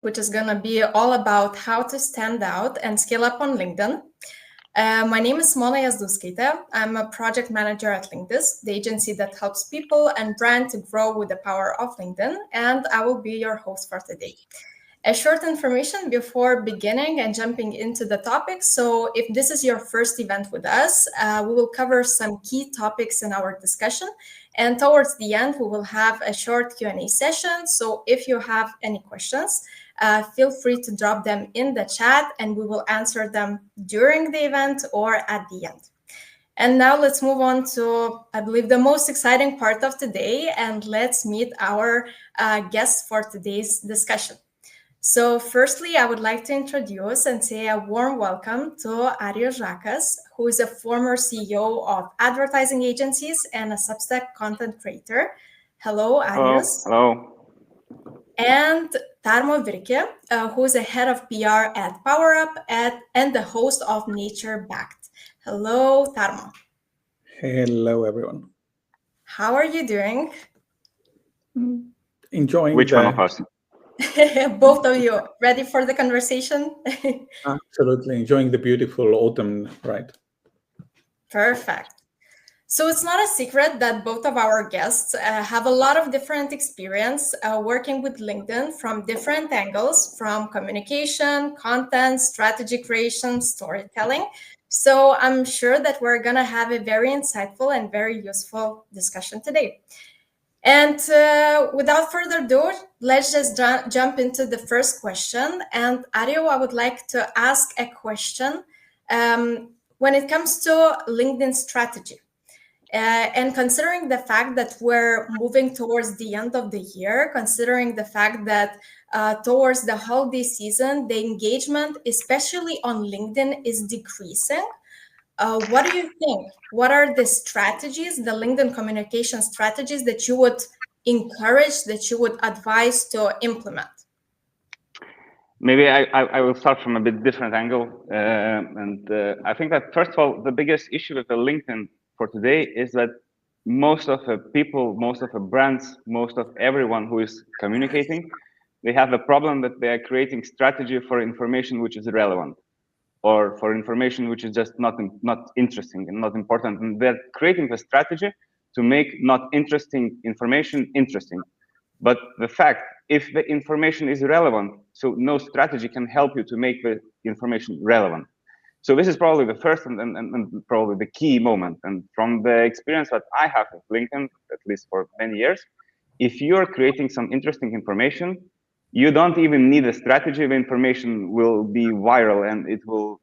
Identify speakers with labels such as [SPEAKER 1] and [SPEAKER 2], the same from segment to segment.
[SPEAKER 1] which is going to be all about how to stand out and scale up on LinkedIn. My name is Simona. I'm a project manager at Linkedist, the agency that helps people and brands to grow with the power of LinkedIn, and I will be your host for today. A short information before beginning and jumping into the topic. So if this is your first event with us, we will cover some key topics in our discussion. And towards the end, we will have a short Q&A session. So if you have any questions, feel free to drop them in the chat and we will answer them during the event or at the end. And now let's move on to, I believe, the most exciting part of today, and let's meet our guests for today's discussion. So firstly, I would like to introduce and say a warm welcome to Arijus Žakas, who is a former CEO of advertising agencies and a Substack content creator. Hello, Arijus.
[SPEAKER 2] Hello.
[SPEAKER 1] And Tarmo Virki, who is a head of PR at PowerUp and the host of Nature Backed. Hello, Tarmo.
[SPEAKER 3] Hello, everyone.
[SPEAKER 1] How are you doing?
[SPEAKER 3] Enjoying
[SPEAKER 2] Which one of us?
[SPEAKER 1] Both of you. Ready for the conversation?
[SPEAKER 3] Absolutely. Enjoying the beautiful autumn, right?
[SPEAKER 1] Perfect. So it's not a secret that both of our guests have a lot of different experience working with LinkedIn from different angles, from communication, content, strategy creation, storytelling. So I'm sure that we're going to have a very insightful and very useful discussion today. And without further ado, let's just jump into the first question. And Ario, I would like to ask a question when it comes to LinkedIn strategy. And considering the fact that we're moving towards the end of the year, considering the fact that towards the holiday season, the engagement, especially on LinkedIn, is decreasing. What do you think? What are the strategies, the LinkedIn communication strategies that you would encourage, that you would advise to implement?
[SPEAKER 2] Maybe I will start from a bit different angle. I think that, first of all, the biggest issue with the LinkedIn for today is that most of the people, most of the brands, most of everyone who is communicating, they have a problem that they are creating strategy for information which is irrelevant, or for information which is just not interesting and not important. And they're creating the strategy to make not interesting information interesting. But the fact, if the information is relevant, so no strategy can help you to make the information relevant. So this is probably the first and probably the key moment. And from the experience that I have with LinkedIn, at least for many years, if you're creating some interesting information, you don't even need a strategy. The information will be viral and it will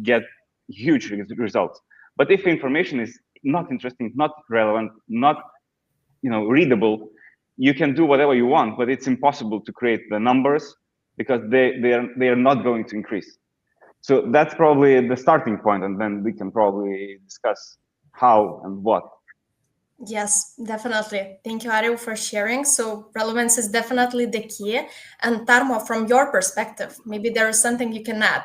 [SPEAKER 2] get huge results. But if the information is not interesting, not relevant, not readable, you can do whatever you want, but it's impossible to create the numbers because they are not going to increase. So that's probably the starting point, and then we can probably discuss how and what.
[SPEAKER 1] Yes, definitely. Thank you, Ario, for sharing. So relevance is definitely the key. And Tarmo, from your perspective, maybe there is something you can add.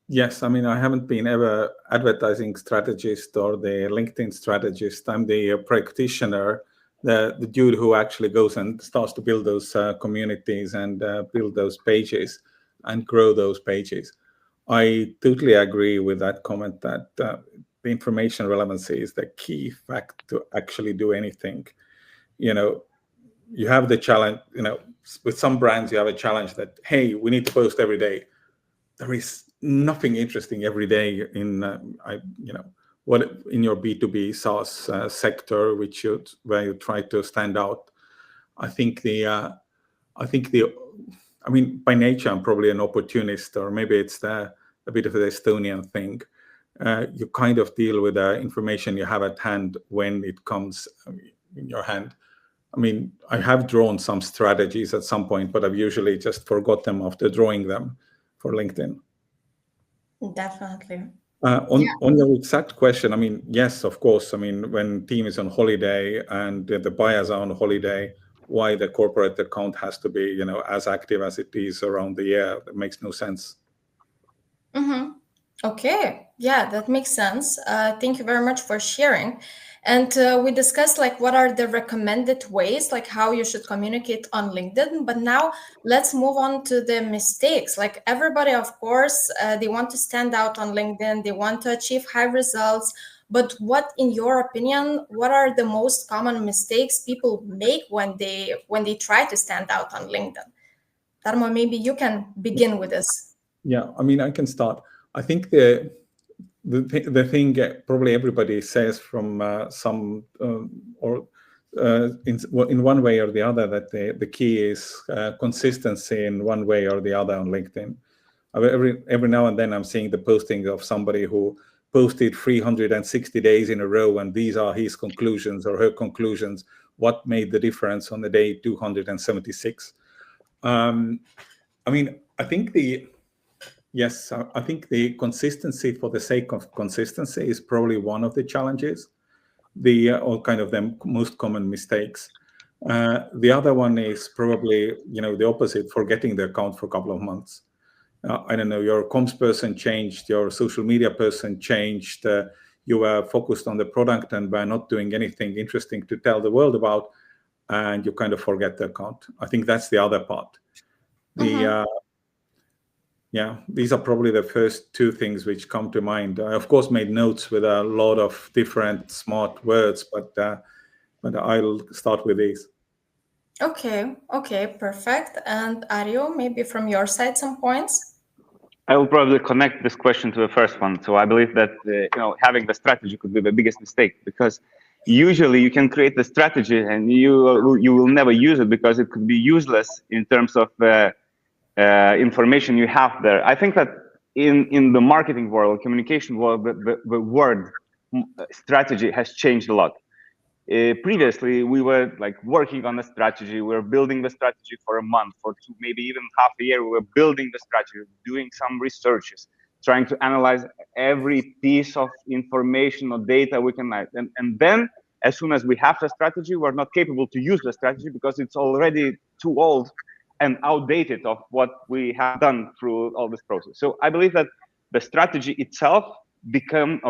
[SPEAKER 3] Yes, I mean, I haven't been ever advertising strategist or the LinkedIn strategist. I'm the practitioner, the dude who actually goes and starts to build those communities and build those pages and grow those pages. I totally agree with that comment that the information relevancy is the key fact to actually do anything. You have the challenge, with some brands, you have a challenge that, hey, we need to post every day. There is nothing interesting every day in, in your B2B SaaS sector, where you try to stand out. I mean, by nature, I'm probably an opportunist, or maybe it's a bit of the Estonian thing. You kind of deal with the information you have at hand when it comes in your hand. I mean, I have drawn some strategies at some point, but I've usually just forgot them after drawing them for LinkedIn.
[SPEAKER 1] Definitely.
[SPEAKER 3] On your exact question, I mean, yes, of course. I mean, when team is on holiday and the buyers are on holiday, why the corporate account has to be, as active as it is around the year? That makes no sense.
[SPEAKER 1] Mm-hmm. Okay. Yeah, that makes sense. Thank you very much for sharing. And we discussed like what are the recommended ways, like how you should communicate on LinkedIn. But now let's move on to the mistakes. Like everybody, of course, they want to stand out on LinkedIn. They want to achieve high results. But what, in your opinion, what are the most common mistakes people make when they try to stand out on LinkedIn? Tarmo, maybe you can begin with this.
[SPEAKER 3] Yeah, I mean, I can start. I think the thing probably everybody says from in one way or the other, that the key is consistency in one way or the other on LinkedIn. Every now and then I'm seeing the posting of somebody who posted 360 days in a row, and these are his conclusions or her conclusions. What made the difference on the day 276? I mean, I think the consistency for the sake of consistency is probably one of the challenges, or kind of the most common mistakes. The other one is probably, the opposite, forgetting the account for a couple of months. I don't know, your comms person changed, your social media person changed, you were focused on the product and were not doing anything interesting to tell the world about, and you kind of forget the account. I think that's the other part. These are probably the first two things which come to mind. I, of course, made notes with a lot of different smart words, but I'll start with these.
[SPEAKER 1] Okay, perfect. And Arjo, maybe from your side, some points?
[SPEAKER 2] I will probably connect this question to the first one. So I believe that having the strategy could be the biggest mistake, because usually you can create the strategy and you will never use it because it could be useless in terms of information you have there. I think that in the marketing world, communication world, the word strategy has changed a lot. Previously, we were like working on the strategy. We were building the strategy for a month, for two, maybe even half a year. We were building the strategy, doing some researches, trying to analyze every piece of information or data we can find. And then, as soon as we have the strategy, we're not capable to use the strategy because it's already too old and outdated of what we have done through all this process. So I believe that the strategy itself became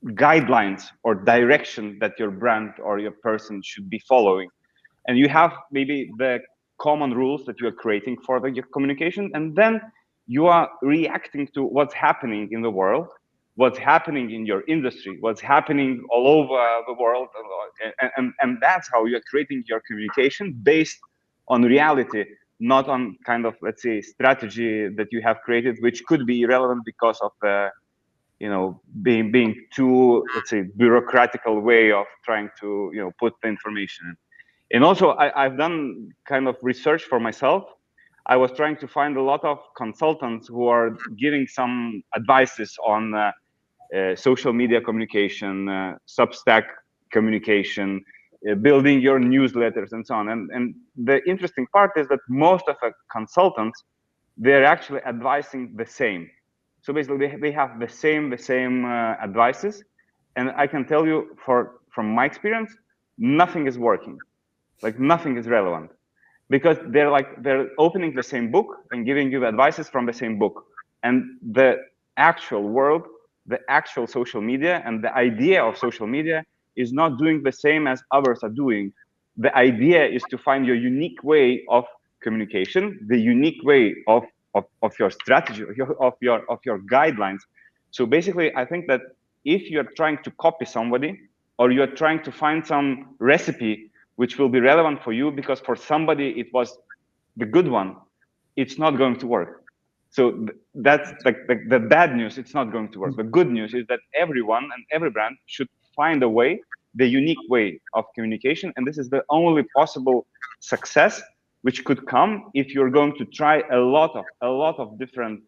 [SPEAKER 2] guidelines or direction that your brand or your person should be following. And you have maybe the common rules that you are creating for your communication, and then you are reacting to what's happening in the world, what's happening in your industry, what's happening all over the world, and that's how you're creating your communication based on reality, not on kind of, let's say, strategy that you have created, which could be irrelevant because of being too, let's say, bureaucratical way of trying to put the information in. And also I've done kind of research for myself. I was trying to find a lot of consultants who are giving some advices on social media communication, Substack communication, building your newsletters and so on. And the interesting part is that most of the consultants, they're actually advising the same. So basically, they have the same advices, and I can tell you from my experience, nothing is working, like nothing is relevant, because they're opening the same book and giving you advices from the same book, and the actual world, the actual social media, and the idea of social media is not doing the same as others are doing. The idea is to find your unique way of communication, the unique way of your strategy, of your guidelines. So basically, I think that if you're trying to copy somebody, or you're trying to find some recipe which will be relevant for you because for somebody it was the good one, it's not going to work. So that's like the bad news, it's not going to work. The good news is that everyone and every brand should find a way, the unique way of communication, and this is the only possible success which could come if you're going to try a lot of different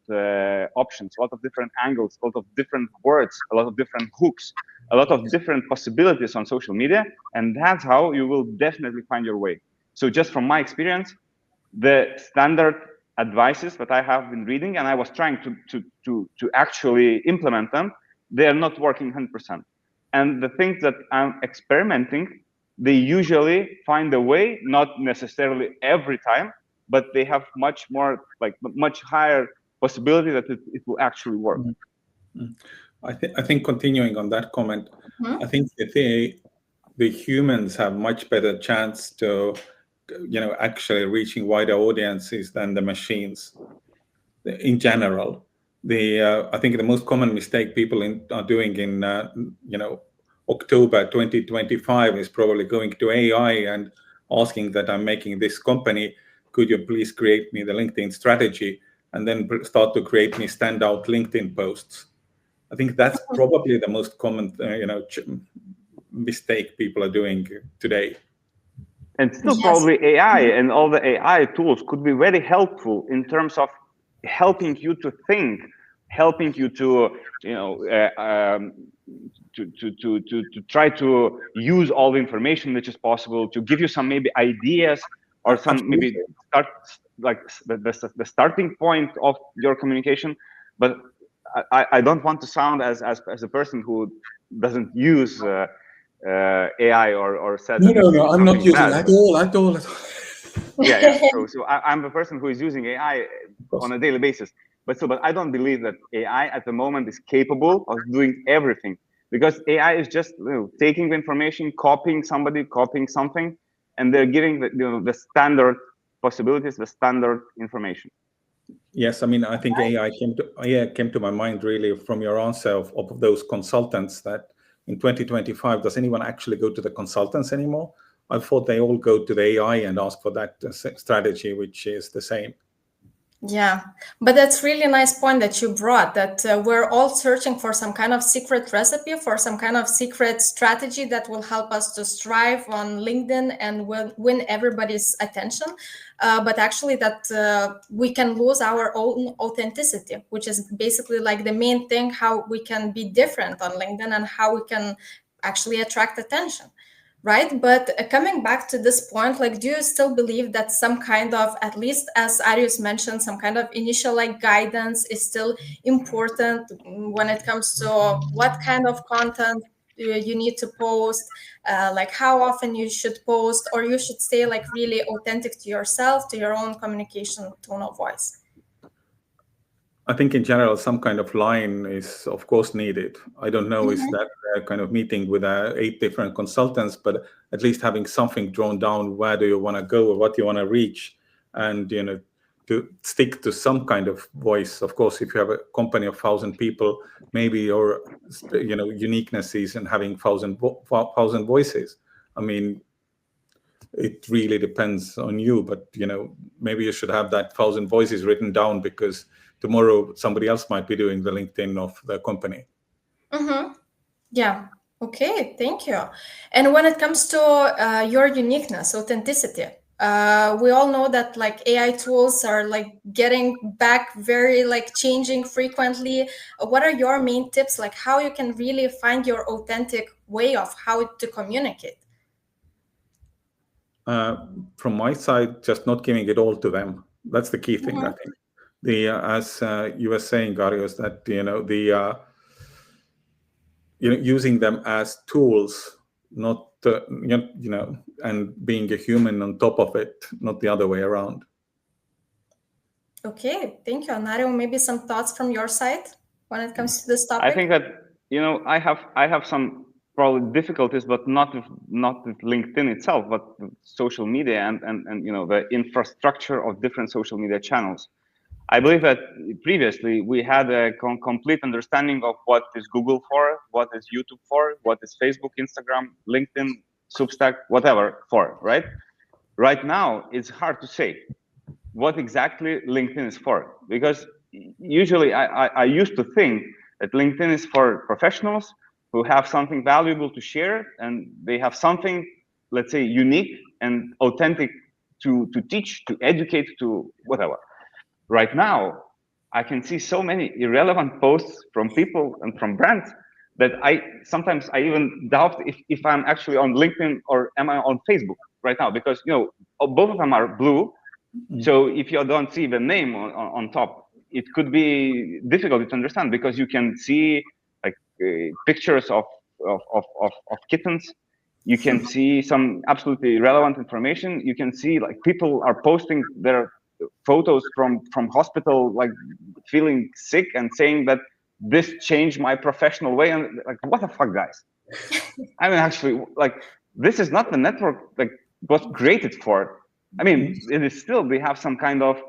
[SPEAKER 2] options, a lot of different angles, a lot of different words, a lot of different hooks, a lot of different possibilities on social media, and that's how you will definitely find your way. So just from my experience, the standard advices that I have been reading, and I was trying to actually implement them, they are not working 100%. And the things that I'm experimenting, they usually find a way, not necessarily every time, but they have much higher possibility that it will actually work.
[SPEAKER 3] I think continuing on that comment,
[SPEAKER 1] Mhm.
[SPEAKER 3] I think that the humans have much better chance to, actually reaching wider audiences than the machines in general. I think the most common mistake people are doing in October 2025 is probably going to AI and asking that I'm making this company, could you please create me the LinkedIn strategy, and then start to create me standout LinkedIn posts. I think that's probably the most common mistake people are doing today.
[SPEAKER 2] And still,
[SPEAKER 1] Yes.
[SPEAKER 2] probably AI and all the AI tools could be very helpful in terms of helping you to think, helping you to, to try to use all the information which is possible, to give you some maybe ideas or some maybe start like the starting point of your communication. But I don't want to sound as a person who doesn't use AI or said
[SPEAKER 3] no, I'm not using
[SPEAKER 2] bad.
[SPEAKER 3] at all.
[SPEAKER 2] Yeah. So I'm the person who is using AI on a daily basis. But I don't believe that AI at the moment is capable of doing everything, because AI is just taking the information, copying something, and they're giving the standard possibilities, the standard information.
[SPEAKER 3] Yes, I mean, I think AI came to my mind really from your answer of those consultants, that in 2025, does anyone actually go to the consultants anymore? I thought they all go to the AI and ask for that strategy, which is the same.
[SPEAKER 1] Yeah, but that's really a nice point that you brought, that we're all searching for some kind of secret recipe, for some kind of secret strategy that will help us to strive on LinkedIn and win everybody's attention. But actually that we can lose our own authenticity, which is basically like the main thing, how we can be different on LinkedIn and how we can actually attract attention. Right. But coming back to this point, like, do you still believe that some kind of, at least as Arijus mentioned, some kind of initial like guidance is still important when it comes to what kind of content you need to post, like how often you should post, or you should stay like really authentic to yourself, to your own communication tone of voice?
[SPEAKER 3] I think in general, some kind of line is, of course, needed. I don't know, is that kind of meeting with 8 different consultants, but at least having something drawn down, where do you want to go or what you want to reach, and, to stick to some kind of voice. Of course, if you have a company of 1,000 people, maybe your, uniqueness is in having 1,000 voices. I mean, it really depends on you, but maybe you should have that 1,000 voices written down, because tomorrow somebody else might be doing the LinkedIn of the company.
[SPEAKER 1] Yeah. Okay. Thank you. And when it comes to your uniqueness, authenticity, we all know that like AI tools are like getting back, very like changing frequently. What are your main tips, like how you can really find your authentic way of how to communicate?
[SPEAKER 3] From my side, just not giving it all to them. That's the key thing, I think. As you were saying, Arijus, that using them as tools, not and being a human on top of it, not the other way around.
[SPEAKER 1] Okay, thank you. Nario, maybe some thoughts from your side when it comes to this topic?
[SPEAKER 2] I think that I have some probably difficulties, but not with LinkedIn itself, but with social media and the infrastructure of different social media channels. I believe that previously we had a complete understanding of what is Google for, what is YouTube for, what is Facebook, Instagram, LinkedIn, Substack, whatever for, right? Right now, it's hard to say what exactly LinkedIn is for, because usually I used to think that LinkedIn is for professionals who have something valuable to share, and they have something, let's say, unique and authentic to teach, to educate, to whatever. Right now, I can see so many irrelevant posts from people and from brands that sometimes I even doubt if I'm actually on LinkedIn or am I on Facebook right now, because both of them are blue. So if you don't see the name on top, it could be difficult to understand, because you can see like pictures of kittens. You can see some absolutely irrelevant information. You can see like people are posting their photos from hospital, like feeling sick and saying that this changed my professional way. And like, what the fuck, guys? I mean, actually, like, this is not the network like was created for. I mean, it is still, we have some kind of,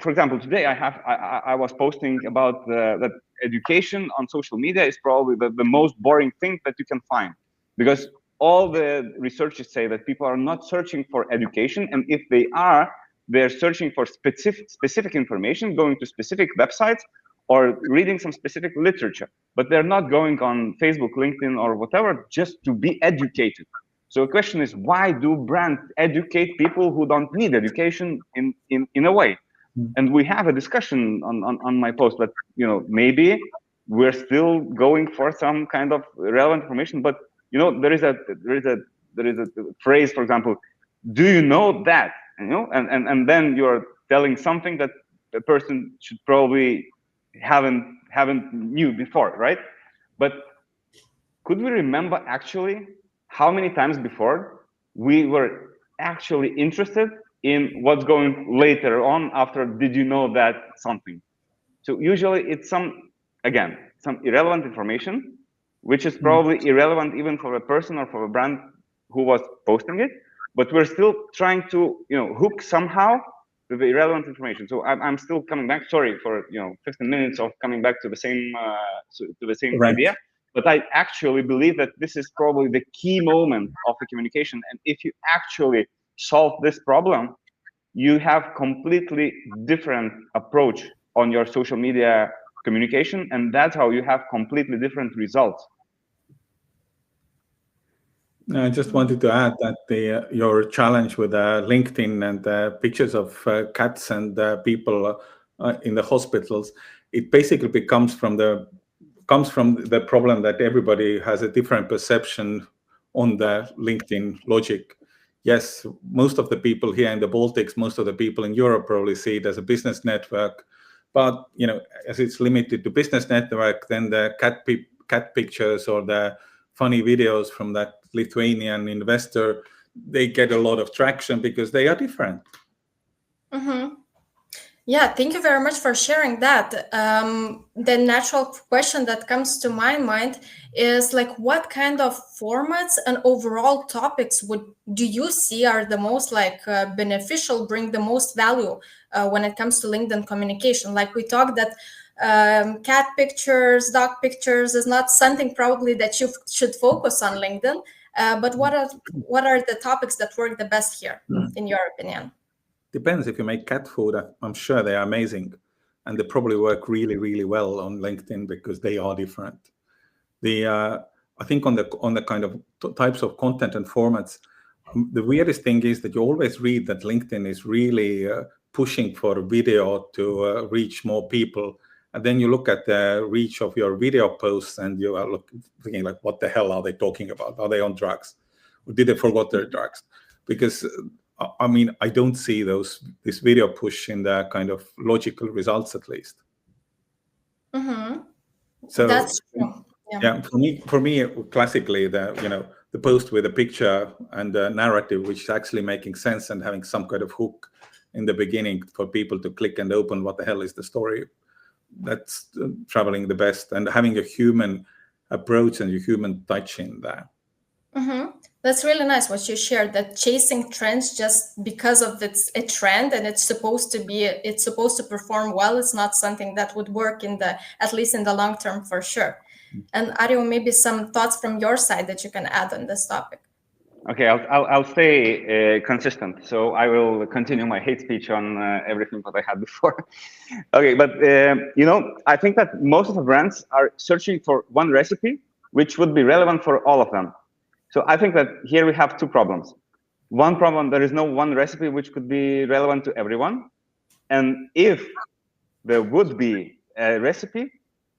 [SPEAKER 2] for example, today I was posting about that education on social media is probably the most boring thing that you can find, because all the researchers say that people are not searching for education, and if they are, they're searching for specific information, going to specific websites or reading some specific literature, but they're not going on Facebook, LinkedIn, or whatever just to be educated. So the question is, why do brands educate people who don't need education in a way? And we have a discussion on my post, but maybe we're still going for some kind of relevant information. But there is a phrase, for example, do you know that? And then you're telling something that the person should probably haven't knew before, right? But could we remember actually how many times before we were actually interested in what's going later on after did you know that something? So usually it's some irrelevant information, which is probably irrelevant even for a person or for a brand who was posting it, but we're still trying to hook somehow to the irrelevant information. So I'm still coming back. Sorry for 15 minutes of coming back to the same idea. But I actually believe that this is probably the key moment of the communication. And if you actually solve this problem, you have completely different approach on your social media communication. And that's how you have completely different results.
[SPEAKER 3] I just wanted to add that your challenge with LinkedIn and pictures of cats and people in the hospitals, it basically comes from the problem that everybody has a different perception on the LinkedIn logic. Yes, most of the people here in the Baltics, most of the people in Europe probably see it as a business network, but as it's limited to business network, then the cat pictures or the funny videos from that Lithuanian investor, they get a lot of traction because they are different.
[SPEAKER 1] Mm-hmm. Yeah, thank you very much for sharing that. The natural question that comes to my mind is like, what kind of formats and overall topics do you see are the most beneficial, bring the most value when it comes to LinkedIn communication? Like we talked that cat pictures, dog pictures is not something probably that you should focus on LinkedIn. But what are the topics that work the best here, in your opinion?
[SPEAKER 3] Depends. If you make cat food, I'm sure they are amazing, and they probably work really, really well on LinkedIn because they are different. I think on the kind of types of content and formats, the weirdest thing is that you always read that LinkedIn is really pushing for video to reach more people, and then you look at the reach of your video posts and you are thinking like, what the hell are they talking about? Are they on drugs? Or did they forget their drugs? Because I mean, I don't see this video push in the kind of logical results, at least.
[SPEAKER 1] Mm-hmm.
[SPEAKER 3] So
[SPEAKER 1] that's true.
[SPEAKER 3] Yeah, for me, classically, the post with a picture and a narrative, which is actually making sense and having some kind of hook in the beginning for people to click and open what the hell is the story. That's traveling the best, and having a human approach and a human touch in there.
[SPEAKER 1] Mm-hmm. That's really nice what you shared, that chasing trends just because of it's a trend and it's supposed to perform well. It's not something that would work at least in the long term for sure. And Arijus, maybe some thoughts from your side that you can add on this topic.
[SPEAKER 2] Okay, I'll stay consistent. So I will continue my hate speech on everything that I had before. Okay, but I think that most of the brands are searching for one recipe, which would be relevant for all of them. So I think that here we have two problems. One problem, there is no one recipe which could be relevant to everyone. And if there would be a recipe,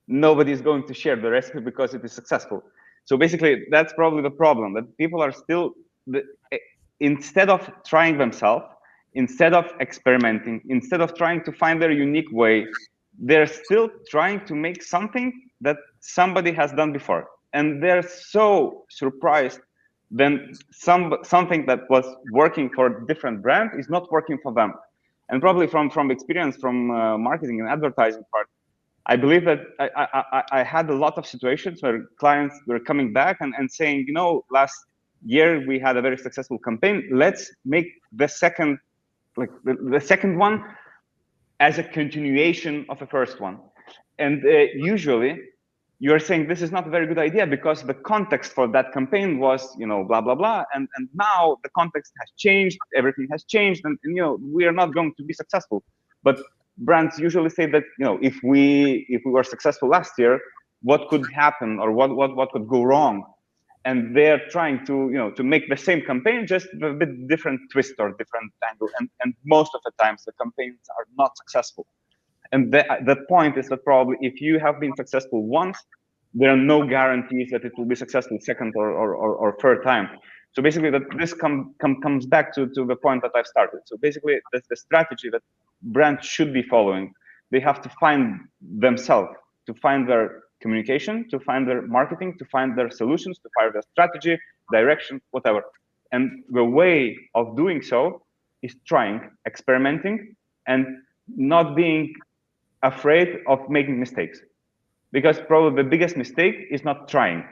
[SPEAKER 2] nobody is going to share the recipe because it is successful. So basically, that's probably the problem, that people are still, instead of trying themselves, instead of experimenting, instead of trying to find their unique way, they're still trying to make something that somebody has done before. And they're so surprised then something that was working for a different brand is not working for them. And probably from experience from marketing and advertising part, I believe that I had a lot of situations where clients were coming back and saying, you know, last year we had a very successful campaign. Let's make the second, like the second one as a continuation of the first one. And usually you're saying this is not a very good idea because the context for that campaign was, you know, blah, blah, blah. And now the context has changed, everything has changed, and you know, we are not going to be successful. But brands usually say that, you know, if we were successful last year, what could happen or what could go wrong? And they're trying to, you know, to make the same campaign, just a bit different twist or different angle. And most of the times the campaigns are not successful. And the point is that probably if you have been successful once, there are no guarantees that it will be successful second or third time. So basically that this comes back to the point that I've started. So basically that's the strategy that brands should be following. They have to find themselves, to find their communication, to find their marketing, to find their solutions, to find their strategy, direction, whatever. And the way of doing so is trying, experimenting, and not being afraid of making mistakes. Because probably the biggest mistake is not trying.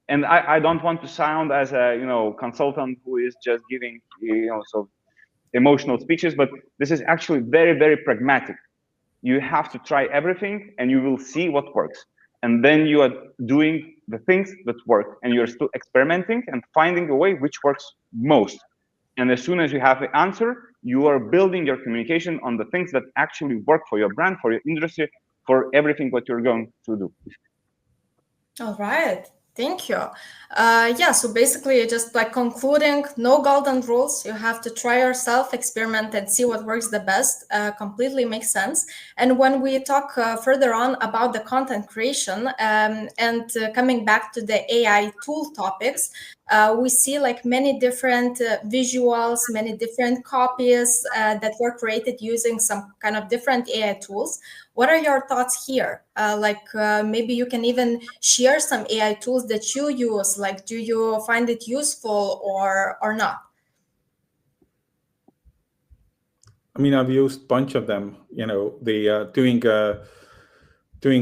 [SPEAKER 2] And I don't want to sound as a, you know, consultant who is just giving, you know, so emotional speeches, but this is actually very, very pragmatic. You have to try everything and you will see what works. And then you are doing the things that work and you're still experimenting and finding a way which works most. And as soon as you have the answer, you are building your communication on the things that actually work for your brand, for your industry, for everything what you're going to do.
[SPEAKER 1] All right. Thank you. Yeah, so basically just like concluding, no golden rules. You have to try yourself, experiment and see what works the best. Completely makes sense. And when we talk further on about the content creation and coming back to the AI tool topics, we see like many different visuals, many different copies that were created using some kind of different AI tools. What are your thoughts here? Maybe you can even share some AI tools that you use. Like, do you find it useful or not?
[SPEAKER 3] I mean, I've used a bunch of them. You know, the doing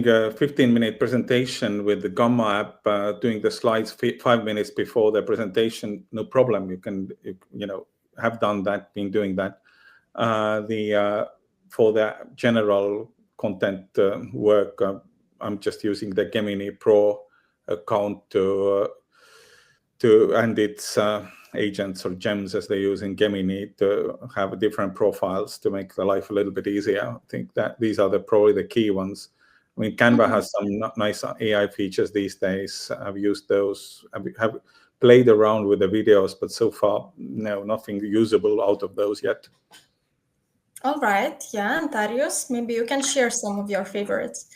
[SPEAKER 3] a 15-minute presentation with the Gamma app, doing the slides 5 minutes before the presentation, no problem. You can, you know, have done that, been doing that. For the general content work, I'm just using the Gemini Pro account and its agents or gems, as they use in Gemini, to have different profiles to make the life a little bit easier. I think that these are probably the key ones. I mean, Canva has some nice AI features these days. I've used those. I have played around with the videos, but so far, no, nothing usable out of those yet.
[SPEAKER 1] All right. Yeah, and Arijus, maybe you can share some of your favorites.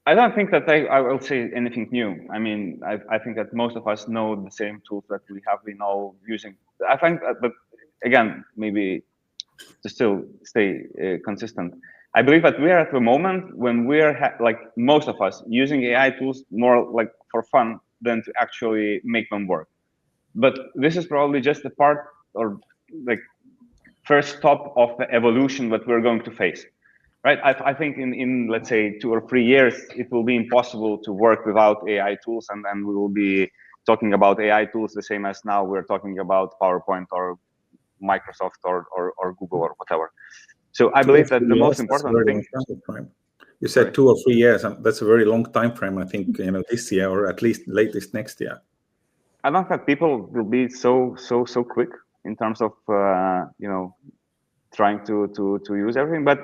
[SPEAKER 2] I don't think that I will say anything new. I mean, I think that most of us know the same tools that we have been all using. I think, but again, maybe to still stay consistent, I believe that we are at the moment when we're like most of us using AI tools more like for fun than to actually make them work. But this is probably just a part or like first stop of the evolution that we're going to face. Right, I think in let's say 2 or 3 years, it will be impossible to work without AI tools, and then we will be talking about AI tools the same as now we're talking about PowerPoint or Microsoft or Google or whatever. So I believe that the most important thing.
[SPEAKER 3] You said 2 or 3 years. That's a very long time frame. I think, you know, this year or at least latest next year.
[SPEAKER 2] I don't think people will be so quick in terms of you know, trying to use everything, but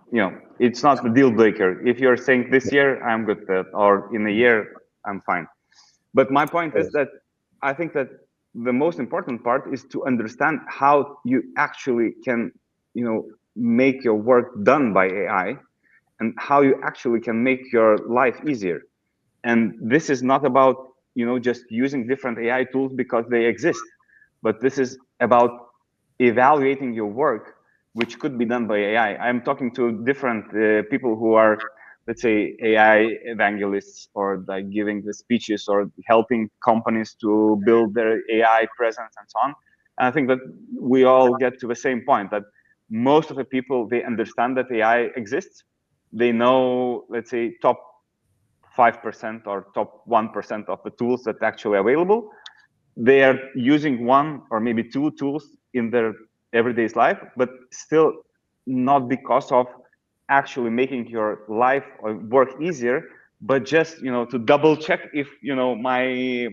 [SPEAKER 2] you know, it's not the deal breaker. If you're saying this year I'm good, or in a year I'm fine. But my point is that I think that the most important part is to understand how you actually can, you know, make your work done by AI, and how you actually can make your life easier. And this is not about, you know, just using different AI tools because they exist, but this is about evaluating your work, which could be done by AI. I'm talking to different people who are, let's say, AI evangelists, or like giving the speeches or helping companies to build their AI presence and so on. And I think that we all get to the same point, that most of the people, they understand that AI exists. They know, let's say, top 5% or top 1% of the tools that are actually available. They are using one or maybe two tools in their everyday life, but still not because of actually making your life or work easier, but just to double check if my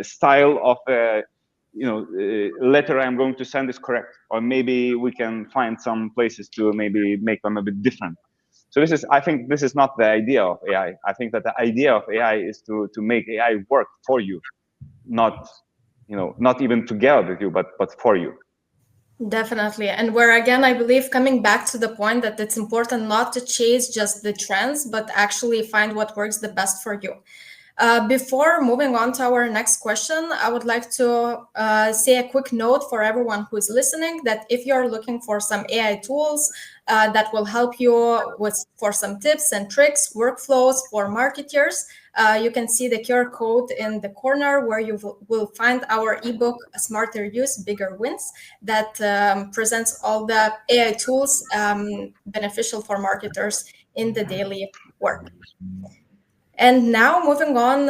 [SPEAKER 2] style of letter I'm going to send is correct, or maybe we can find some places to maybe make them a bit different. So I think this is not the idea of AI. I think that the idea of AI is to make AI work for you, not even together with you, but for you.
[SPEAKER 1] Definitely. And where, again, I believe coming back to the point that it's important not to chase just the trends, but actually find what works the best for you. Before moving on to our next question, I would like to say a quick note for everyone who is listening that if you're looking for some AI tools that will help you for some tips and tricks, workflows for marketers, you can see the QR code in the corner where you will find our ebook, Smarter Use, Bigger Wins, that presents all the AI tools beneficial for marketers in the daily work. And now moving on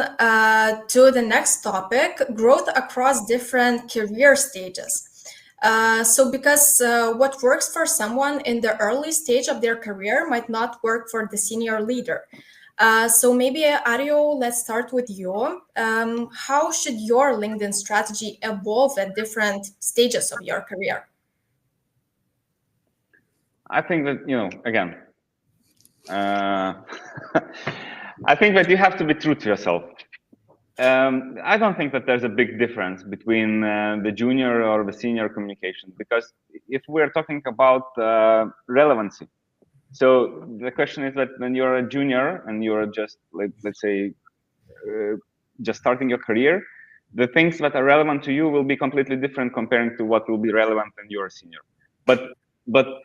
[SPEAKER 1] to the next topic, growth across different career stages. So because what works for someone in the early stage of their career might not work for the senior leader. So maybe, Ario, let's start with you. How should your LinkedIn strategy evolve at different stages of your career?
[SPEAKER 2] I think that, again, I think that you have to be true to yourself. I don't think that there's a big difference between the junior or the senior communication, because if we're talking about relevancy, so the question is that when you're a junior and you're just, let's say, just starting your career, the things that are relevant to you will be completely different comparing to what will be relevant when you're a senior. But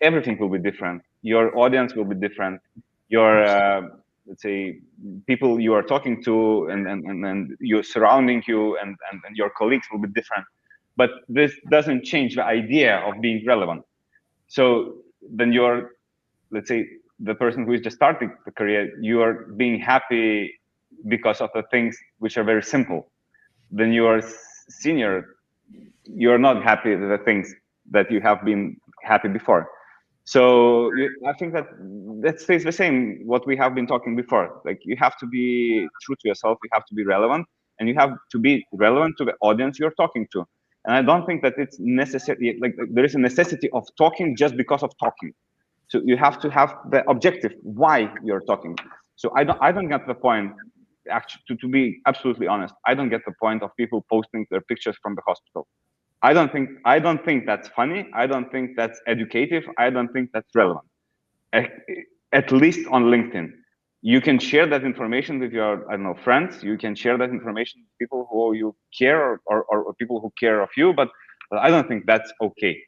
[SPEAKER 2] everything will be different. Your audience will be different. Your let's say people you are talking to and you're surrounding you and your colleagues will be different. But this doesn't change the idea of being relevant. So then you're, let's say, the person who is just starting the career, you are being happy because of the things which are very simple. Then you are senior, you're not happy with the things that you have been happy before. So I think that stays the same, what we have been talking before. Like, you have to be true to yourself, you have to be relevant, and you have to be relevant to the audience you're talking to. And I don't think that it's necessary, like there is a necessity of talking just because of talking. So you have to have the objective, why you're talking. So I don't get the point, actually, to be absolutely honest, I don't get the point of people posting their pictures from the hospital. I don't think that's funny. I don't think that's educative. I don't think that's relevant. At least on LinkedIn, you can share that information with your, I don't know, friends. You can share that information with people who you care or people who care of you. But I don't think that's okay.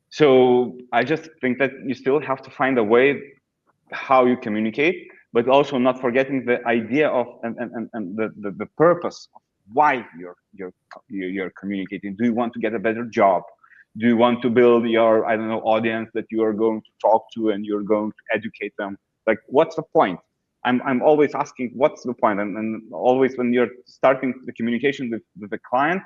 [SPEAKER 2] So I just think that you still have to find a way how you communicate, but also not forgetting the idea of and the purpose of why you're communicating. Do you want to get a better job? Do you want to build your, I don't know, audience that you are going to talk to and you're going to educate them? Like, what's the point? I'm always asking, what's the point? And always when you're starting the communication with the client,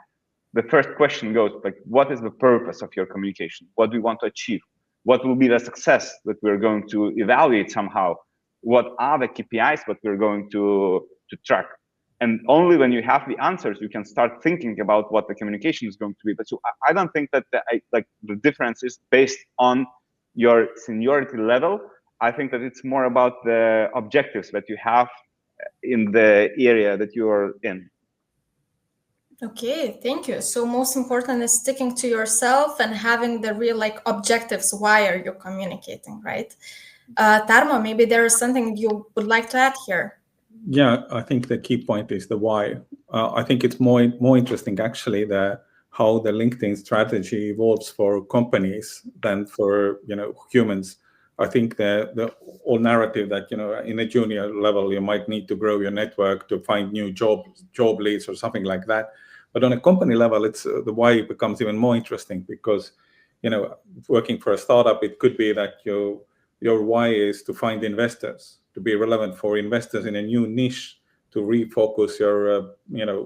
[SPEAKER 2] the first question goes like, what is the purpose of your communication? What do you want to achieve? What will be the success that we're going to evaluate somehow? What are the KPIs that we're going to track? And only when you have the answers, you can start thinking about what the communication is going to be. But so I don't think that the difference is based on your seniority level. I think that it's more about the objectives that you have in the area that you are in.
[SPEAKER 1] Okay, thank you. So most important is sticking to yourself and having the real objectives. Why are you communicating, right? Tarmo, maybe there is something you would like to add here.
[SPEAKER 3] Yeah, I think the key point is the why. I think it's more interesting actually how the LinkedIn strategy evolves for companies than for humans. I think the whole narrative that in a junior level you might need to grow your network to find new job leads or something like that. But on a company level, it's the why becomes even more interesting because working for a startup, it could be that your why is to find investors, to be relevant for investors in a new niche to refocus your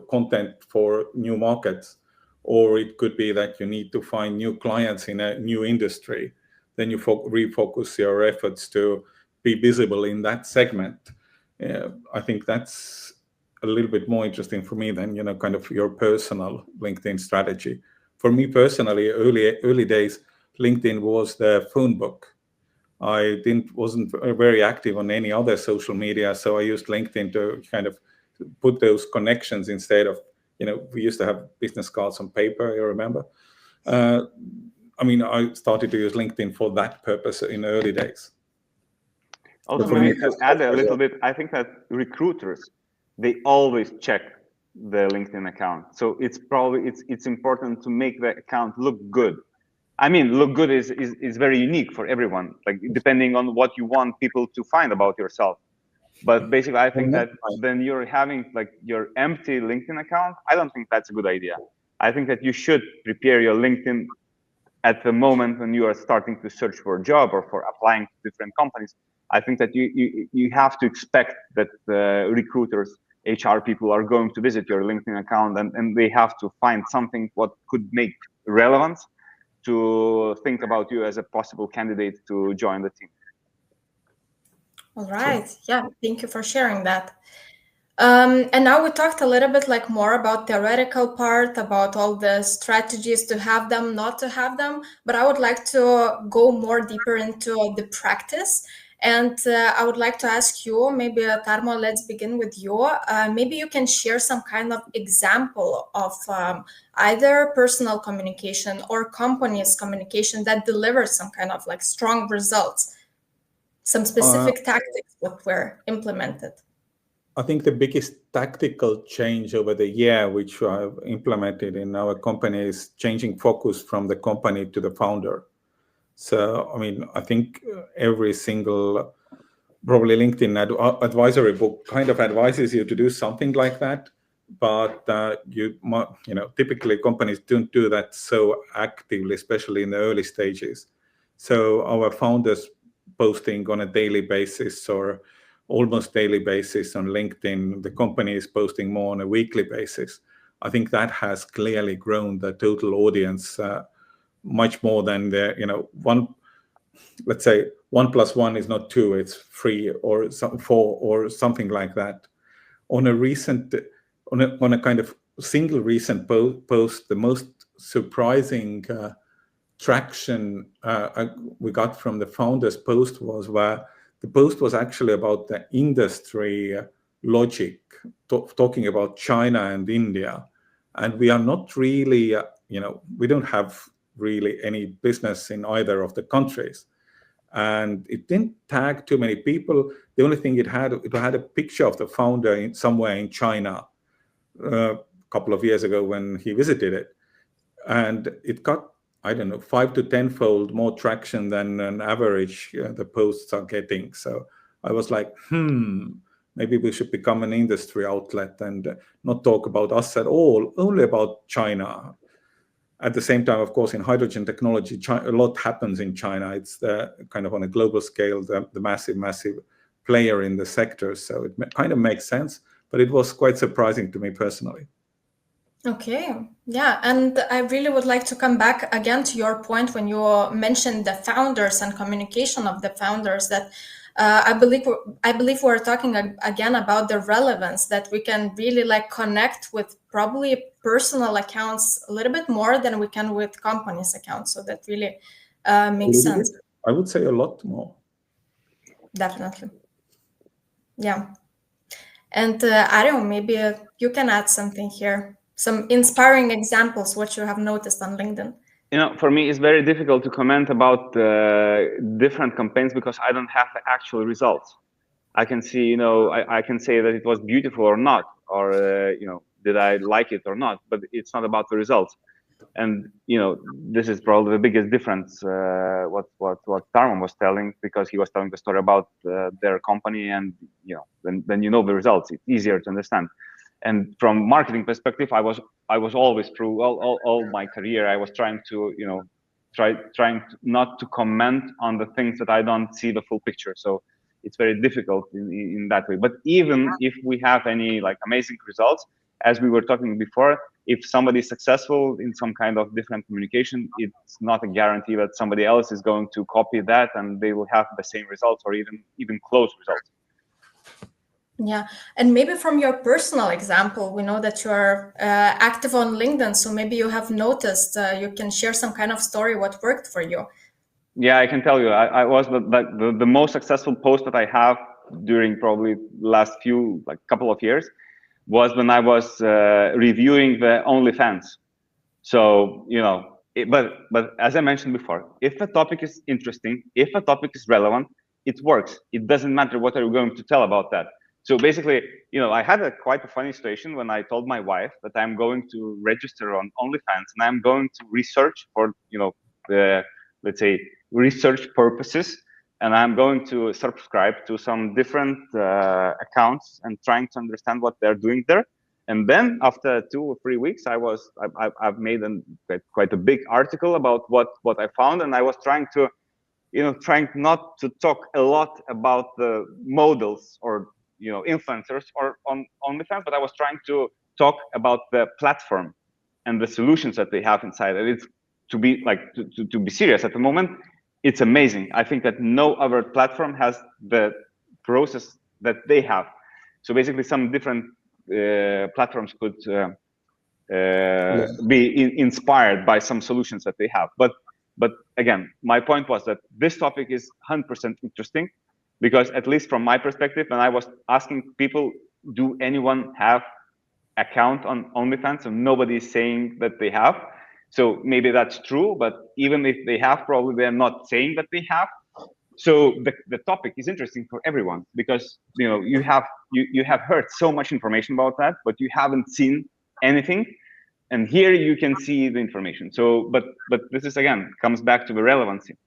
[SPEAKER 3] content for new markets, or it could be that you need to find new clients in a new industry. Then you refocus your efforts to be visible in that segment. I think that's a little bit more interesting for me than kind of your personal LinkedIn strategy. For me personally, early days, LinkedIn was the phone book. I wasn't very active on any other social media, so I used LinkedIn to kind of put those connections instead of, we used to have business cards on paper, you remember? I started to use LinkedIn for that purpose in early days.
[SPEAKER 2] Also, maybe to add a little bit, I think that recruiters, they always check the LinkedIn account. So it's important to make the account look good. I mean, look good is very unique for everyone, like depending on what you want people to find about yourself. But basically, I think that then you're having like your empty LinkedIn account. I don't think that's a good idea. I think that you should prepare your LinkedIn at the moment when you are starting to search for a job or for applying to different companies. I think that you have to expect that recruiters, HR people are going to visit your LinkedIn account, and they have to find something what could make relevance to think about you as a possible candidate to join the team.
[SPEAKER 1] All right. Yeah, thank you for sharing that. And now we talked a little bit like more about theoretical part, about all the strategies to have them, not to have them, but I would like to go more deeper into the practice. And I would like to ask you, maybe Tarmo, let's begin with you. Maybe you can share some kind of example of either personal communication or company's communication that delivers some kind of like strong results, some specific tactics that were implemented.
[SPEAKER 3] I think the biggest tactical change over the year, which I've implemented in our company, is changing focus from the company to the founder. So, I think every single, probably LinkedIn advisory book kind of advises you to do something like that. But typically companies don't do that so actively, especially in the early stages. So our founders posting on a daily basis or almost daily basis on LinkedIn, the company is posting more on a weekly basis. I think that has clearly grown the total audience much more than let's say 1 + 1 is not 2, it's 3 or 4 or something like that. On a kind of single recent post, the most surprising traction we got from the founders post was where the post was actually about the industry logic, talking about China and India. And we are not really, we don't have really any business in either of the countries. And it didn't tag too many people. The only thing it had a picture of the founder somewhere in China a couple of years ago when he visited it. And it got, 5 to 10-fold more traction than an average the posts are getting. So I was like, maybe we should become an industry outlet and not talk about us at all, only about China. At the same time, of course, in hydrogen technology, a lot happens in China. It's kind of on a global scale, the massive player in the sector. So it kind of makes sense, but it was quite surprising to me personally. Okay,
[SPEAKER 1] yeah, and I really would like to come back again to your point when you mentioned the founders and communication of the founders, that I believe we're talking again about the relevance, that we can really like connect with probably personal accounts a little bit more than we can with companies' accounts. So that really makes sense.
[SPEAKER 3] I would say a lot more.
[SPEAKER 1] Definitely. Yeah. And Arijus, maybe you can add something here. Some inspiring examples, what you have noticed on LinkedIn.
[SPEAKER 2] For me, it's very difficult to comment about different campaigns because I don't have the actual results. I can see, I can say that it was beautiful or not, or, did I like it or not, but it's not about the results. And, this is probably the biggest difference, what Tarmo was telling, because he was telling the story about their company and, then the results, it's easier to understand. And from marketing perspective, I was always through all my career, I was trying to, trying not to comment on the things that I don't see the full picture. So it's very difficult in that way. But even if we have any like amazing results, as we were talking before, if somebody is successful in some kind of different communication, it's not a guarantee that somebody else is going to copy that and they will have the same results or even close results.
[SPEAKER 1] Yeah, and maybe from your personal example, we know that you are active on LinkedIn, so maybe you have noticed, you can share some kind of story what worked for you.
[SPEAKER 2] Yeah, I can tell you, I was the most successful post that I have during probably last few, like couple of years, was when I was reviewing the OnlyFans. So, you know, but as I mentioned before, if a topic is interesting, if a topic is relevant, it works. It doesn't matter what are you going to tell about that. So basically, you know, I had quite a funny situation when I told my wife that I'm going to register on OnlyFans and I'm going to research for, you know, let's say research purposes, and I'm going to subscribe to some different accounts and trying to understand what they're doing there. And then after 2 or 3 weeks, I've made quite a big article about what I found, and I was trying to, you know, trying not to talk a lot about the models or, you know, influencers or on OnlyFans, but I was trying to talk about the platform and the solutions that they have inside. And it's to be like to be serious at the moment. It's amazing. I think that no other platform has the process that they have. So basically, some different platforms could be inspired by some solutions that they have. But again, my point was that this topic is 100% interesting, because at least from my perspective, when I was asking people, do anyone have account on OnlyFans? And nobody is saying that they have. So maybe that's true, but even if they have, probably they're not saying that they have. So the topic is interesting for everyone, because, you know, you have heard so much information about that, but you haven't seen anything. And here you can see the information. So, but this is, again, comes back to the relevancy.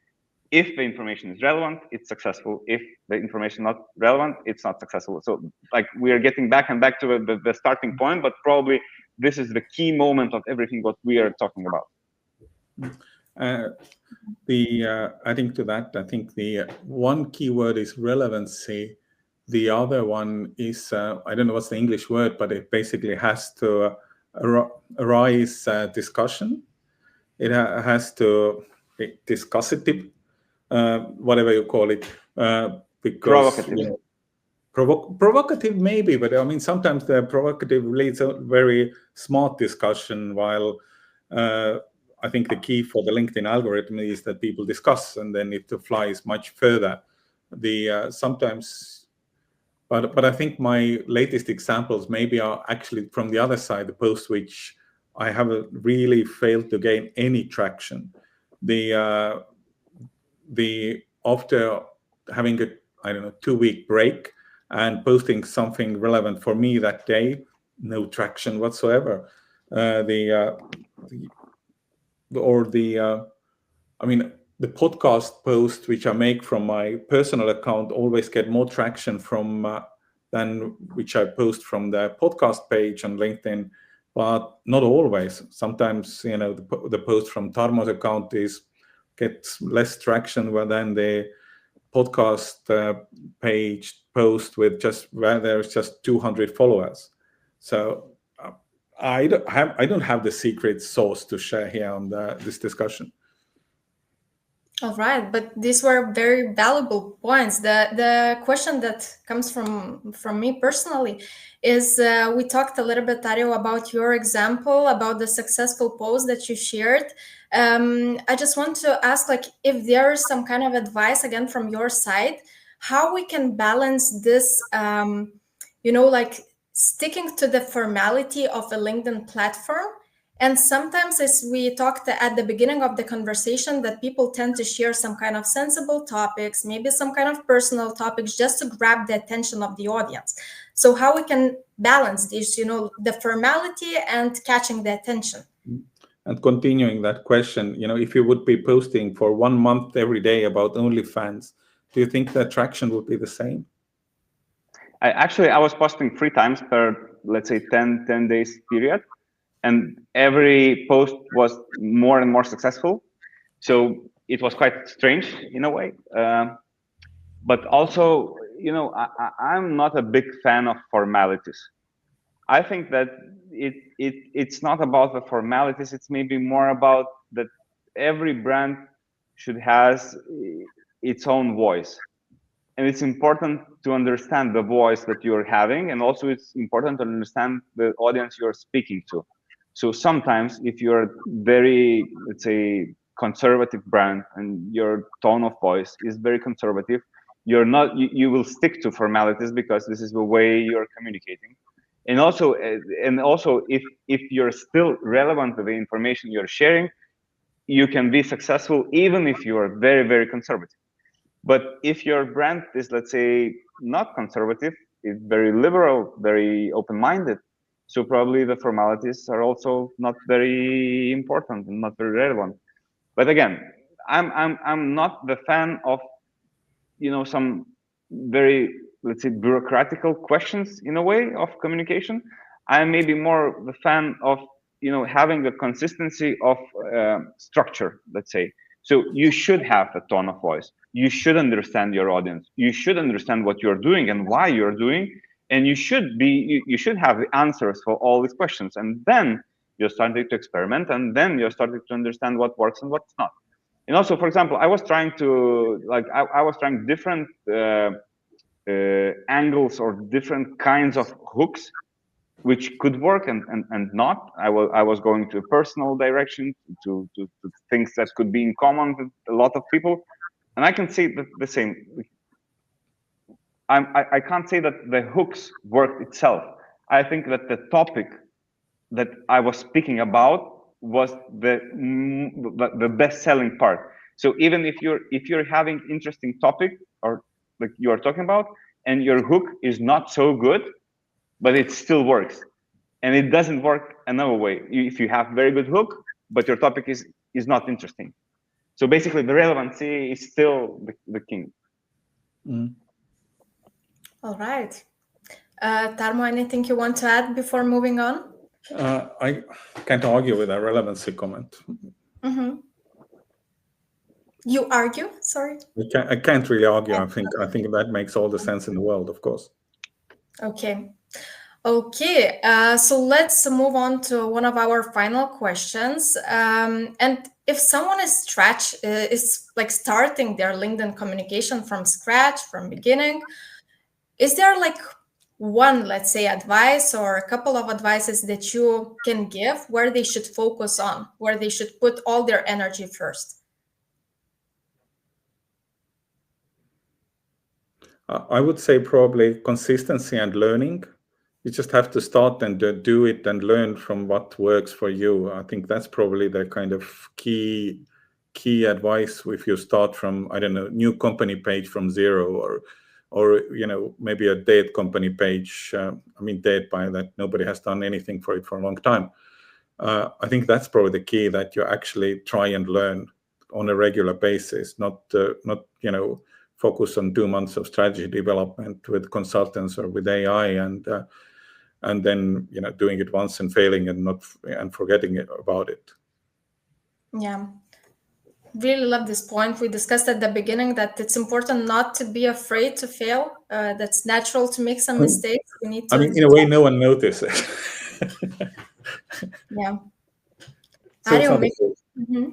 [SPEAKER 2] If the information is relevant, it's successful. If the information is not relevant, it's not successful. So like we are getting back and back to the starting point, but probably this is the key moment of everything what we are talking about.
[SPEAKER 3] Adding to that, I think the one key word is relevancy. The other one is, I don't know what's the English word, but it basically has to arise discussion. It has to be discussive, whatever you call it, because
[SPEAKER 2] Provocative.
[SPEAKER 3] You know, provocative maybe, but I mean sometimes the provocative leads a very smart discussion, while I think the key for the LinkedIn algorithm is that people discuss, and then it flies much further. Sometimes, but I think my latest examples maybe are actually from the other side, the posts which I haven't really failed to gain any traction. After having a 2-week break and posting something relevant for me that day, no traction whatsoever. The podcast post which I make from my personal account always get more traction than which I post from the podcast page on LinkedIn, but not always. Sometimes, you know, the post from Tarmo's account gets less traction than the podcast page post where there's just 200 followers. So I don't have the secret sauce to share here on this discussion.
[SPEAKER 1] All right, but these were very valuable points. The question that comes from me personally is, we talked a little bit, Tarjo, about your example, about the successful post that you shared. I just want to ask, like, if there is some kind of advice, again, from your side, how we can balance this, like sticking to the formality of a LinkedIn platform. And sometimes, as we talked at the beginning of the conversation, that people tend to share some kind of sensible topics, maybe some kind of personal topics, just to grab the attention of the audience. So how we can balance this, the formality and catching the attention?
[SPEAKER 3] And continuing that question, if you would be posting for 1 month every day about OnlyFans, do you think the traction would be the same?
[SPEAKER 2] I was posting 3 times per, let's say, 10 days period. And every post was more and more successful. So it was quite strange in a way. But also, I'm not a big fan of formalities. I think that it's not about the formalities. It's maybe more about that every brand should has its own voice, and it's important to understand the voice that you're having, and also it's important to understand the audience you're speaking to. So sometimes if you're very, let's say, conservative brand and your tone of voice is very conservative, you will stick to formalities because this is the way you're communicating. And also if you're still relevant to the information you're sharing, you can be successful even if you are very, very conservative. But if your brand is, let's say, not conservative, it's very liberal, very open-minded, so probably the formalities are also not very important and not very relevant. But again, I'm not the fan of some very, let's say, bureaucratical questions in a way of communication. I'm maybe more the fan of having a consistency of structure, let's say. So you should have a tone of voice. You should understand your audience. You should understand what you're doing and why you're doing, and you should have the answers for all these questions. And then you're starting to experiment, and then you're starting to understand what works and what's not. And also, for example, I was trying different angles or different kinds of hooks which could work and not. I was going to a personal direction, to things that could be in common with a lot of people, and I can say that the same. I can't say that the hooks worked itself. I think that the topic that I was speaking about was the best-selling part. So even if you're having interesting topic or like you are talking about, and your hook is not so good, but it still works. And it doesn't work another way if you have very good hook, but your topic is not interesting. So basically, the relevancy is still the king.
[SPEAKER 3] Mm.
[SPEAKER 1] All right. Tarmo, anything you want to add before moving on?
[SPEAKER 3] I can't argue with a relevancy comment.
[SPEAKER 1] Mm-hmm. You argue? Sorry.
[SPEAKER 3] I can't really argue. I think that makes all the sense in the world, of course.
[SPEAKER 1] Okay. Okay, so let's move on to one of our final questions. And if someone is like starting their LinkedIn communication from scratch, from beginning, is there like one, let's say, advice or a couple of advices that you can give where they should focus on, where they should put all their energy first?
[SPEAKER 3] I would say probably consistency and learning. You just have to start and do it and learn from what works for you. I think that's probably the kind of key advice if you start from, I don't know, new company page from zero, or maybe a dead company page. I mean, dead by that nobody has done anything for it for a long time. I think that's probably the key, that you actually try and learn on a regular basis, not focus on 2 months of strategy development with consultants or with AI, and then doing it once and failing and forgetting about it.
[SPEAKER 1] Yeah, really love this point. We discussed at the beginning that it's important not to be afraid to fail. That's natural to make some mistakes. We need to.
[SPEAKER 3] I mean, in a way, no one notices.
[SPEAKER 1] Yeah.
[SPEAKER 3] So
[SPEAKER 1] Mm-hmm.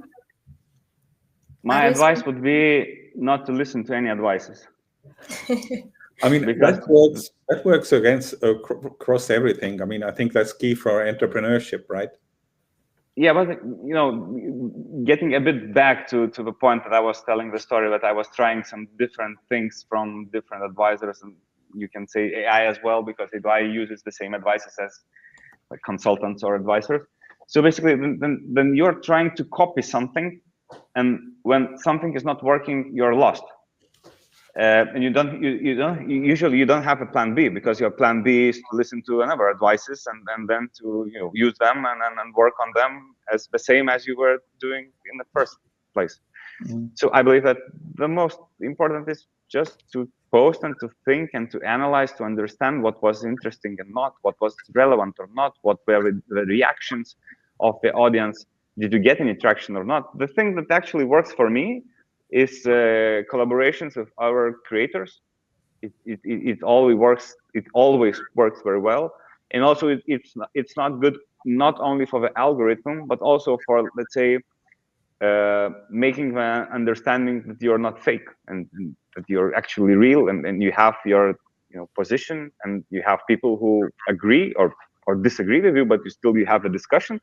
[SPEAKER 2] My advice would be not to listen to any advices.
[SPEAKER 3] I mean, that works across everything. I mean, I think that's key for entrepreneurship, right?
[SPEAKER 2] Yeah, but getting a bit back to the point that I was telling the story, that I was trying some different things from different advisors, and you can say AI as well, because AI uses the same advices as like consultants or advisors. So basically, then you're trying to copy something, and when something is not working, you're lost. And you usually don't have a plan B, because your plan B is to listen to another advices and then to use them and work on them as the same as you were doing in the first place. Mm-hmm. So I believe that the most important is just to post and to think and to analyze, to understand what was interesting and not, what was relevant or not, what were the reactions of the audience. Did you get any traction or not? The thing that actually works for me is collaborations with our creators. it always works. It always works very well. And also, it's not good not only for the algorithm, but also for, let's say, making the understanding that you're not fake and that you're actually real, and you have your position, and you have people who agree or disagree with you, but you have a discussion.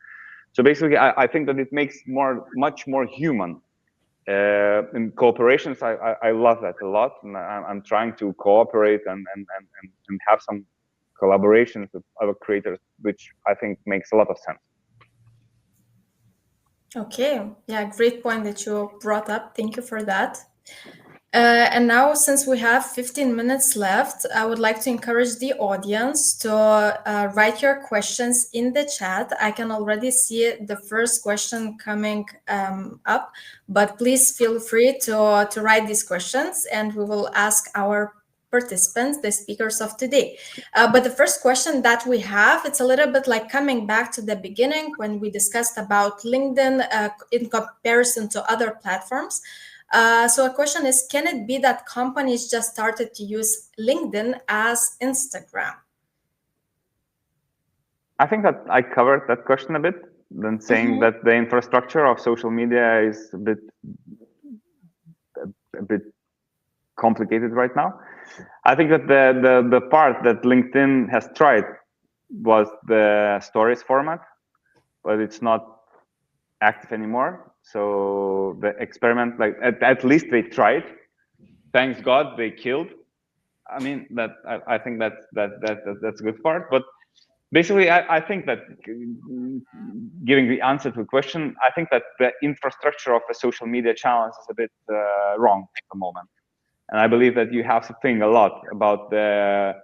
[SPEAKER 2] So basically, I think that it makes much more human. In cooperations, I love that a lot, and I'm trying to cooperate and have some collaborations with other creators, which I think makes a lot of sense.
[SPEAKER 1] Okay, yeah, great point that you brought up. Thank you for that. And now, since we have 15 minutes left, I would like to encourage the audience to write your questions in the chat. I can already see the first question coming up, but please feel free to write these questions, and we will ask our participants, the speakers of today. But the first question that we have, it's a little bit like coming back to the beginning when we discussed about LinkedIn in comparison to other platforms. So a question is, can it be that companies just started to use LinkedIn as Instagram?
[SPEAKER 2] I think that I covered that question a bit, then saying that the infrastructure of social media is a bit complicated right now. I think that the part that LinkedIn has tried was the stories format, but it's not active anymore. So the experiment, like at least they tried. Thanks God they killed. I mean, that I think that's a good part. But basically, I think that giving the answer to the question, I think that the infrastructure of the social media channels is a bit wrong at the moment. And I believe that you have to think a lot about the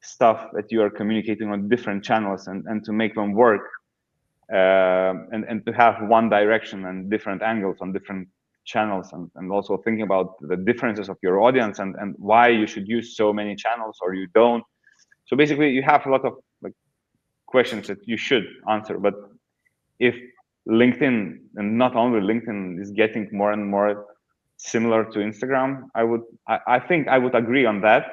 [SPEAKER 2] stuff that you are communicating on different channels and to make them work. And to have one direction and different angles on different channels, and also thinking about the differences of your audience and why you should use so many channels or you don't. So basically, you have a lot of questions that you should answer. But if LinkedIn, and not only LinkedIn, is getting more and more similar to Instagram, I think I would agree on that.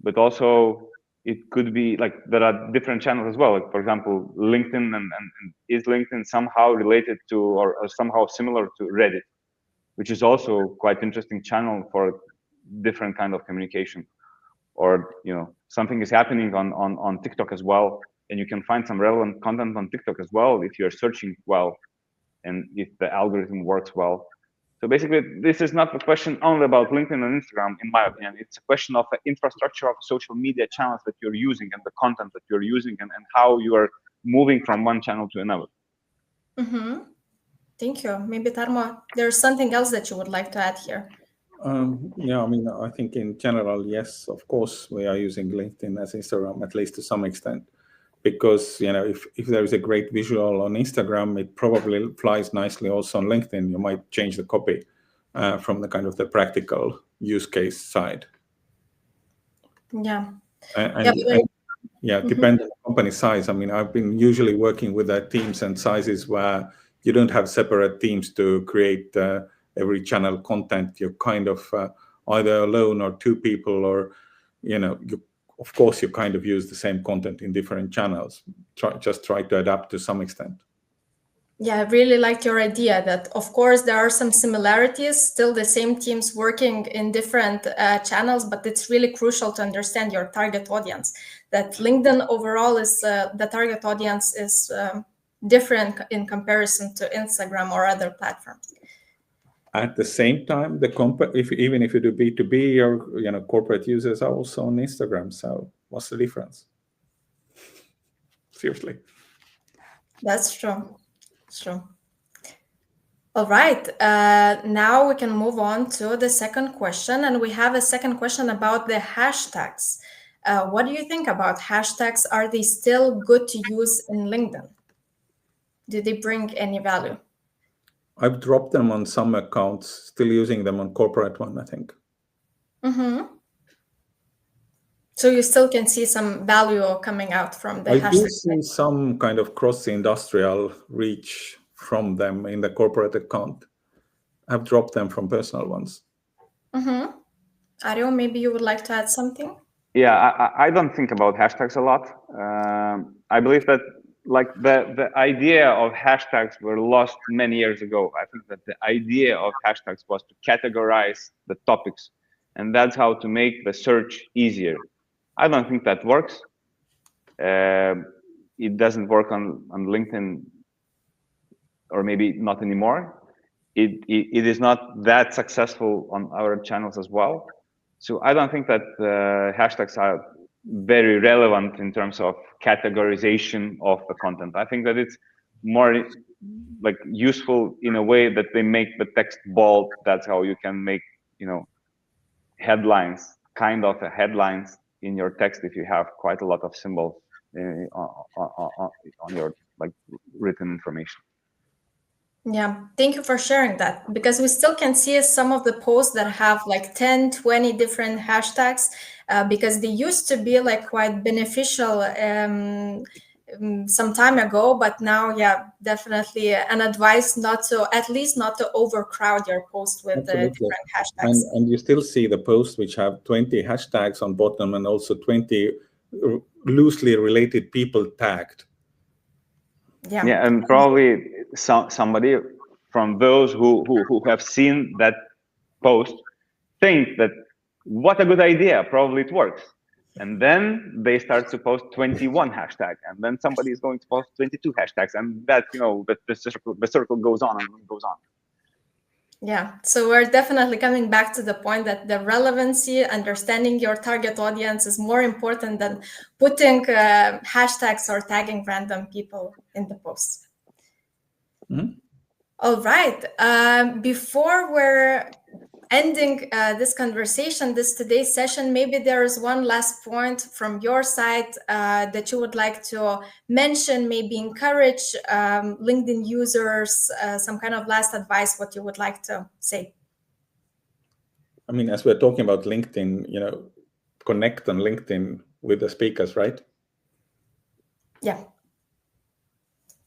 [SPEAKER 2] But also, it could be like there are different channels as well. Like, for example, LinkedIn and is LinkedIn somehow related to or somehow similar to Reddit, which is also quite interesting channel for different kind of communication. Or something is happening on TikTok as well, and you can find some relevant content on TikTok as well if you're searching well and if the algorithm works well. So basically, this is not a question only about LinkedIn and Instagram, in my opinion. It's a question of the infrastructure of social media channels that you're using and the content that you're using and how you are moving from one channel to another.
[SPEAKER 1] Thank you. Maybe, Tarmo, there's something else that you would like to add here.
[SPEAKER 3] Yeah, I mean, I think in general, yes, of course, we are using LinkedIn as Instagram, at least to some extent. Because if there is a great visual on Instagram, it probably flies nicely also on LinkedIn. You might change the copy from the kind of the practical use case side.
[SPEAKER 1] Yeah.
[SPEAKER 3] Depending on company size. I mean, I've been usually working with teams and sizes where you don't have separate teams to create every channel content. You're kind of either alone or two people, or of course, you kind of use the same content in different channels. Just try to adapt to some extent.
[SPEAKER 1] Yeah, I really like your idea that, of course, there are some similarities, still the same teams working in different channels, but it's really crucial to understand your target audience. That LinkedIn overall is the target audience is different in comparison to Instagram or other platforms.
[SPEAKER 3] At the same time, even if you do B2B, your corporate users are also on Instagram. So what's the difference? Seriously.
[SPEAKER 1] That's true. It's true. All right. Now we can move on to the second question. And we have a second question about the hashtags. What do you think about hashtags? Are they still good to use in LinkedIn? Do they bring any value?
[SPEAKER 3] I've dropped them on some accounts, still using them on corporate one, I think.
[SPEAKER 1] So you still can see some value coming out from the hashtags?
[SPEAKER 3] I do see some kind of cross-industrial reach from them in the corporate account. I've dropped them from personal ones.
[SPEAKER 1] Ario, maybe you would like to add something?
[SPEAKER 2] Yeah, I don't think about hashtags a lot. I believe that like the idea of hashtags were lost many years ago. I think that the idea of hashtags was to categorize the topics, and that's how to make the search easier. I don't think that works. It doesn't work on LinkedIn, or maybe not anymore. It is not that successful on our channels as well. So I don't think that hashtags are very relevant in terms of categorization of the content. I think that it's more like useful in a way that they make the text bold. That's how you can make, headlines, kind of headlines in your text if you have quite a lot of symbols on your like written information.
[SPEAKER 1] Yeah, thank you for sharing that, because we still can see some of the posts that have like 10, 20 different hashtags, because they used to be like quite beneficial some time ago, but now, yeah, definitely an advice at least not to overcrowd your post with different hashtags.
[SPEAKER 3] And you still see the posts which have 20 hashtags on bottom and also 20 loosely related people tagged.
[SPEAKER 2] Yeah, and probably somebody from those who have seen that post think that what a good idea, probably it works. And then they start to post 21 hashtags, and then somebody is going to post 22 hashtags, and that, the circle goes on and goes on.
[SPEAKER 1] Yeah, so we're definitely coming back to the point that the relevancy, understanding your target audience is more important than putting hashtags or tagging random people in the post.
[SPEAKER 3] Mm-hmm.
[SPEAKER 1] All right. Before we're ending this conversation, today's session, maybe there is one last point from your side that you would like to mention, maybe encourage LinkedIn users, some kind of last advice, what you would like to say.
[SPEAKER 3] I mean, as we're talking about LinkedIn, connect on LinkedIn with the speakers, right?
[SPEAKER 1] Yeah.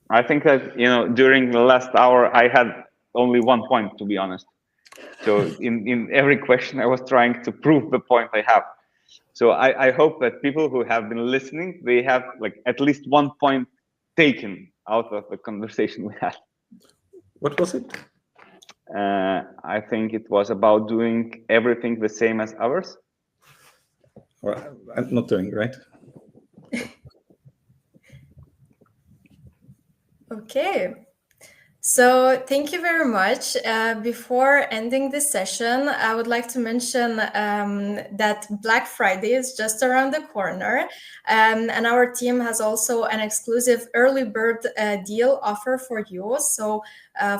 [SPEAKER 2] I think that, during the last hour, I had only one point, to be honest. So in every question, I was trying to prove the point I have. So I hope that people who have been listening, they have like at least one point taken out of the conversation we had.
[SPEAKER 3] What was it?
[SPEAKER 2] I think it was about doing everything the same as others.
[SPEAKER 3] Or I'm not doing, right?
[SPEAKER 1] Okay. So thank you very much. Before ending this session, I would like to mention that Black Friday is just around the corner, and our team has also an exclusive early bird deal offer for you. So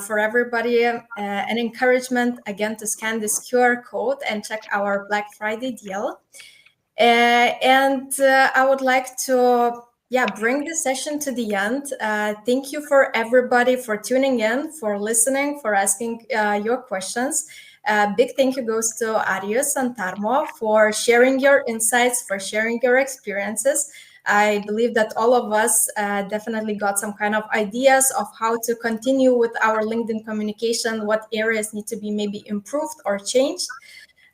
[SPEAKER 1] for everybody, an encouragement again to scan this QR code and check our Black Friday deal. And I would like to bring the session to the end. Thank you for everybody for tuning in, for listening, for asking your questions. Big thank you goes to Arijus and Tarmo for sharing your insights, for sharing your experiences. I believe that all of us definitely got some kind of ideas of how to continue with our LinkedIn communication, what areas need to be maybe improved or changed.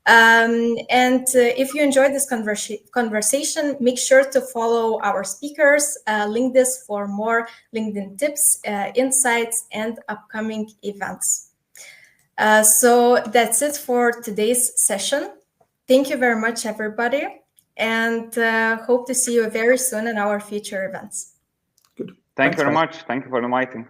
[SPEAKER 1] And if you enjoyed this conversation, make sure to follow our speakers, Linkedist for more LinkedIn tips, insights, and upcoming events. So that's it for today's session. Thank you very much, everybody, and hope to see you very soon in our future events.
[SPEAKER 3] Good.
[SPEAKER 2] Thank you very much. Thank you for inviting.